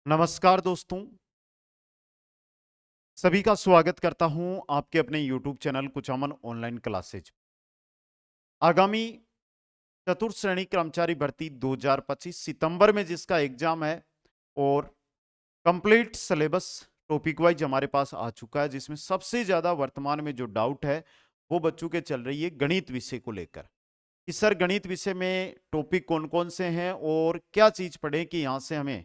नमस्कार दोस्तों, सभी का स्वागत करता हूं आपके अपने YouTube channel Kuchaman online classes. आगामी चतुर्थ श्रेणी कर्मचारी भर्ती 2025 सितंबर में जिसका एग्जाम है और कंप्लीट सिलेबस टॉपिक वाइज हमारे पास आ चुका है, जिसमें सबसे ज्यादा वर्तमान में जो डाउट है वो बच्चों के चल रही है गणित विषय को लेकर कि सर गणित विषय में टॉपिक कौन कौन से हैं और क्या चीज पढ़े कि यहां से हमें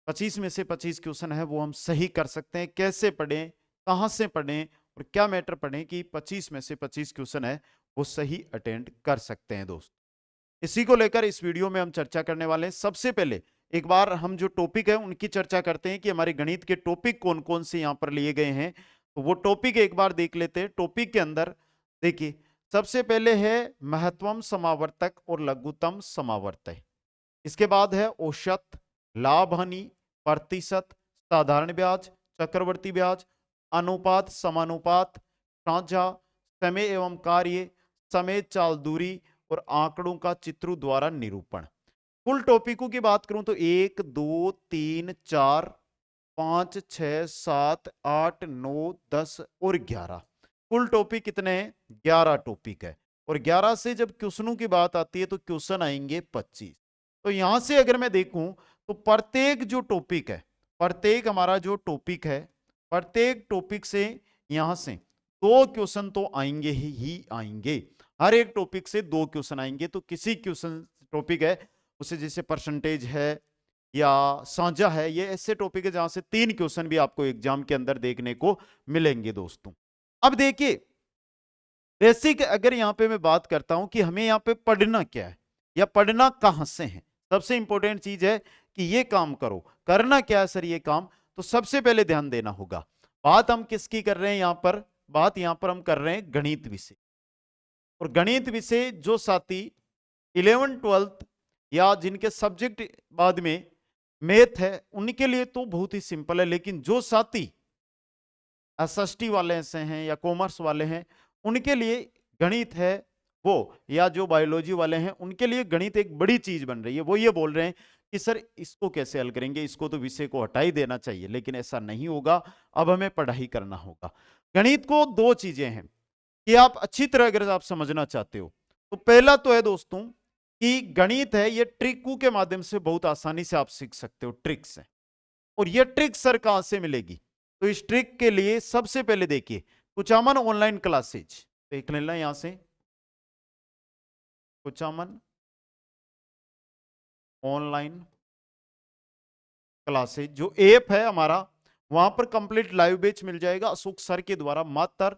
25 में से 25 क्वेश्चन है वो हम सही कर सकते हैं। कैसे पढ़ें, कहां से पढ़ें और क्या मैटर पढ़ें कि 25 में से 25 क्वेश्चन है वो सही अटेंड कर सकते हैं दोस्त। इसी को लेकर इस वीडियो में हम चर्चा करने वाले हैं। सबसे पहले एक बार हम जो टॉपिक है उनकी चर्चा करते हैं कि हमारे गणित के टॉपिक कौन कौन से यहां पर लिए गए हैं। तो वो टॉपिक एक बार देख लेते हैं। टॉपिक के अंदर देखिए, सबसे पहले है महत्वम समावर्तक और लघुत्तम समावर्तक। इसके बाद है औसत, लाभ हानि, प्रतिशत, साधारण ब्याज, चक्रवर्ती ब्याज, अनुपात, समानुपात, साझा, समय एवं कार्य, समय चाल दूरी और आंकड़ों का चित्रों द्वारा निरूपण। कुल टॉपिकों की बात करूं तो 1 2 3 4 5 6 7 8 9 10 और 11। कुल टॉपिक कितने हैं? 11 टॉपिक है। और 11 से जब क्वेश्चनों की बात आती है तो क्वेश्चन आएंगे 25। तो यहां से अगर मैं देखूं तो प्रत्येक जो टॉपिक है, प्रत्येक हमारा जो टॉपिक है, प्रत्येक टॉपिक से यहां से 2 क्वेश्चन तो आएंगे ही आएंगे। हर एक टॉपिक से 2 क्वेश्चन आएंगे। तो किसी क्वेश्चन टॉपिक है उसे, जैसे परसेंटेज है या साझा है, ये ऐसे टॉपिक है जहां से 3 क्वेश्चन भी आपको एग्जाम के अंदर देखने को मिलेंगे दोस्तों। अब देखिए, बेसिक अगर यहां पे मैं बात करता हूं कि हमें यहां पे पढ़ना क्या है या पढ़ना कहां से है, सबसे इंपॉर्टेंट चीज है कि ये काम करो। करना क्या है सर ये काम? तो सबसे पहले ध्यान देना होगा। बात हम किसकी कर रहे हैं यहां पर? बात यहां पर हम कर रहे हैं गणित विषय। और गणित विषय जो साथी 11 12 या जिनके सब्जेक्ट बाद में मैथ है उनके लिए तो बहुत ही सिंपल है, लेकिन जो साथी एसएसटी वाले से हैं या कॉमर्स वाले हैं उनके लिए गणित है वो, या जो बायोलॉजी वाले हैं उनके लिए गणित एक बड़ी चीज बन रही है। वो ये बोल रहे हैं कि सर इसको कैसे हल करेंगे, इसको तो विषय को हटा ही देना चाहिए, लेकिन ऐसा नहीं होगा। अब हमें पढ़ाई करना होगा। गणित को 2 चीजें हैं कि आप अच्छी तरह अगर आप समझना चाहते हो तो पहला तो है दोस्तों कि गणित है ये ट्रिकों के माध्यम से बहुत आसानी से आप सीख सकते हो, ट्रिक्स है। और ये ट्रिक सर कहां से मिलेगी? तो इस ट्रिक के लिए सबसे पहले देखिए कुचामन ऑनलाइन क्लासेज देख लेना यहां से। कुचामन ऑनलाइन क्लासेज जो ऐप है हमारा, वहां पर कंप्लीट लाइव बैच मिल जाएगा अशोक सर के द्वारा। मात्र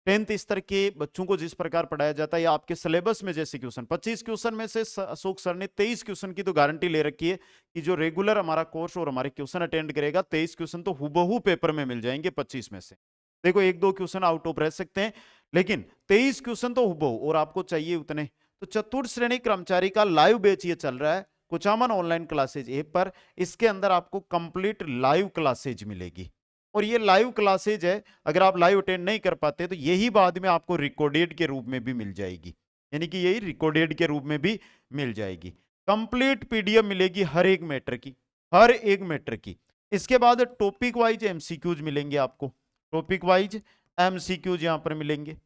10th स्तर के बच्चों को जिस प्रकार पढ़ाया जाता है या आपके सिलेबस में जैसे क्वेश्चन 25 क्वेश्चन में से अशोक सर ने 23 क्वेश्चन की तो गारंटी ले रखी है कि जो रेगुलर हमारा कोर्स और हमारे क्वेश्चन अटेंड करेगा 23 क्वेश्चन तो हुबहू पेपर में मिल जाएंगे 25 में से। देखो 1 2 क्वेश्चन आउट ऑफ रह सकते हैं, लेकिन 23 क्वेश्चन तो हुबहू, और आपको चाहिए उतने। तो चतुर्थ श्रेणी कर्मचारी का लाइव बैच ये चल रहा है कुचामन ऑनलाइन क्लासेज ऐप पर। इसके अंदर आपको कंप्लीट लाइव क्लासेज मिलेगी। और ये लाइव क्लासेज है, अगर आप लाइव अटेंड नहीं कर पाते तो यही बाद में आपको रिकॉर्डेड के रूप में भी मिल जाएगी, यानी कि यही रिकॉर्डेड के रूप में भी मिल जाएगी। कंप्लीट पीडीएफ मिलेगी हर एक मैटर की, हर एक मैटर की। इसके बाद टॉपिक वाइज एमसीक्यूज मिलेंगे आपको, टॉपिक वाइज एमसीक्यूज यहां पर मिलेंगे।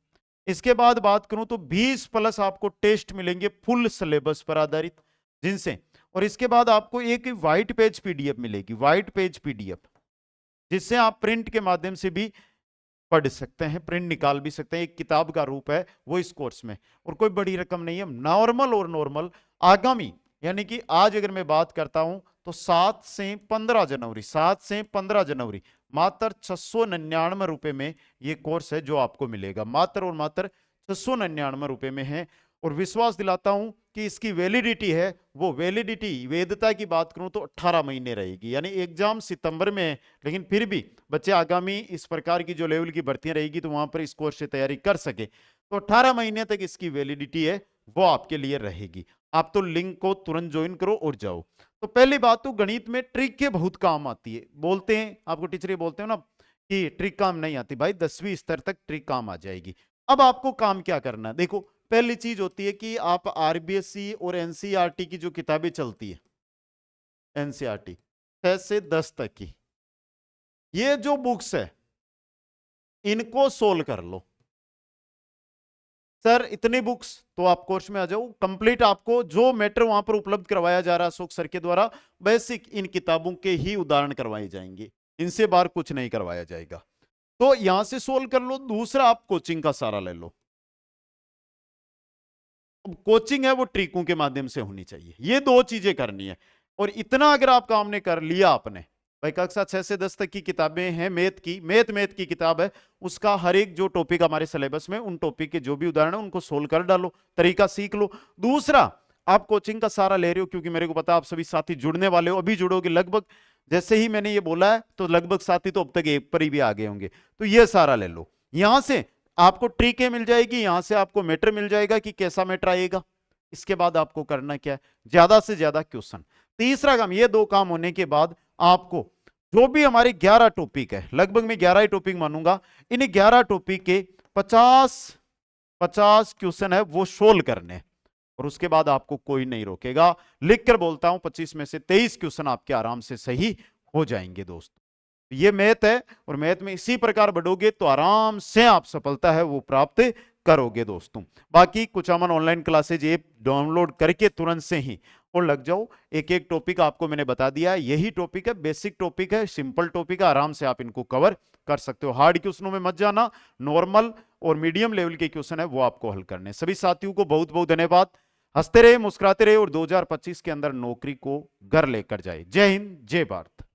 इसके बाद बात करूं तो 20 प्लस आपको टेस्ट मिलेंगे फुल सिलेबस पर आधारित जिनसे। और इसके बाद आपको एक व्हाइट पेज पीडीएफ मिलेगी, व्हाइट पेज पीडीएफ, जिससे आप प्रिंट के माध्यम से भी पढ़ सकते हैं, प्रिंट निकाल भी सकते हैं। एक किताब का रूप है वो इस कोर्स में, और कोई बड़ी रकम नहीं है। नॉर्मल और नॉर्मल आगामी, यानी कि आज अगर मैं बात करता हूं तो 7 से 15 जनवरी, 7 से 15 जनवरी मात्र 699 रुपए में ये कोर्स है जो आपको मिलेगा, मात्र और मात्र 699 रुपए में है। और विश्वास दिलाता हूं कि इसकी वैलिडिटी है, वो वैलिडिटी वैधता की बात करूं तो 18 महीने रहेगी। यानी एग्जाम सितंबर में है, लेकिन फिर भी बच्चे आगामी इस प्रकार की जो लेवल की भर्तियां रहेगी तो वहां पर इस कोर्स से तैयारी कर सके तो 18 महीने तक इसकी वैलिडिटी है वो आपके लिए रहेगी। आप तो लिंक को तुरंत ज्वाइन करो और जाओ। तो पहली बात तो गणित में ट्रिक के बहुत काम आती है। बोलते हैं आपको टीचर, ये बोलते हैं ना कि ट्रिक काम नहीं आती, भाई 10वीं स्तर तक ट्रिक काम आ जाएगी। अब आपको काम क्या करना है? देखो पहली चीज होती है कि आप आरबीएससी और एनसीईआरटी की जो किताबें चलती है, एनसीईआरटी 6 से 10 तक की, ये जो बुक्स है इनको सोल्व कर लो। सर इतनी बुक्स, तो आप कोर्स में आ जाओ, कंप्लीट आपको जो मैटर वहां पर उपलब्ध करवाया जा रहा है अशोक सर के द्वारा, बेसिक इन किताबों के ही उदाहरण करवाए जाएंगे, इनसे बाहर कुछ नहीं करवाया जाएगा। तो यहां से सोल्व कर लो। दूसरा, आप कोचिंग का सहारा ले लो। अब कोचिंग है वो ट्रिकों के माध्यम से होनी चाहिए, ये दो चीजें करनी है। और इतना अगर आप काम ने कर लिया आपने, भाई कक्षा 6 से 10 तक की किताबें हैं मैथ की किताब है, उसका हर एक जो टॉपिक हमारे सिलेबस में, उन टॉपिक के जो भी उदाहरण है उनको सोल्व कर डालो, तरीका सीख लो। दूसरा, आप कोचिंग का सहारा ले रहे हो, क्योंकि मेरे को पता आप सभी साथी जुड़ने वाले हो, अभी जुड़ोगे लगभग, जैसे ही मैंने ये बोला है तो लगभग साथी तो अब तक एक पर ही भी आ गए होंगे, तो ये सहारा ले लो। यहां से आपको ट्रिकें मिल जाएगी, यहां से आपको मैटर मिल जाएगा कि कैसा मैटर आएगा। इसके बाद आपको करना क्या है, ज्यादा से ज्यादा क्वेश्चन। तीसरा काम, ये दो काम होने के बाद आपको जो भी हमारे 11 टॉपिक है, लगभग मैं 11 ही टॉपिक मानूंगा, इन 11 टॉपिक के 50 क्वेश्चन है वो सोल्व करने, और उसके बाद आपको कोई नहीं रोकेगा। लिख कर बोलता हूं 25 में से 23 क्वेश्चन आपके आराम से सही हो जाएंगे दोस्तों। ये मैथ है, और मैथ में इसी प्रकार बढ़ोगे तो आराम से आप सफलता है वो प्राप्त करोगे दोस्तों। बाकी कुछ अमन ऑनलाइन क्लासेज ऐप डाउनलोड करके तुरंत से ही और लग जाओ। एक एक टॉपिक आपको मैंने बता दिया है, यही टॉपिक है, बेसिक टॉपिक है, सिंपल टॉपिक है, आराम से आप इनको कवर कर सकते हो। हार्ड क्वेश्चनों में मत जाना, नॉर्मल और मीडियम लेवल के क्वेश्चन है वो आपको हल करने। सभी साथियों को बहुत बहुत धन्यवाद। हंसते रहे, मुस्कुराते रहे, और 2025 के अंदर नौकरी को घर लेकर जाए। जय हिंद, जय भारत।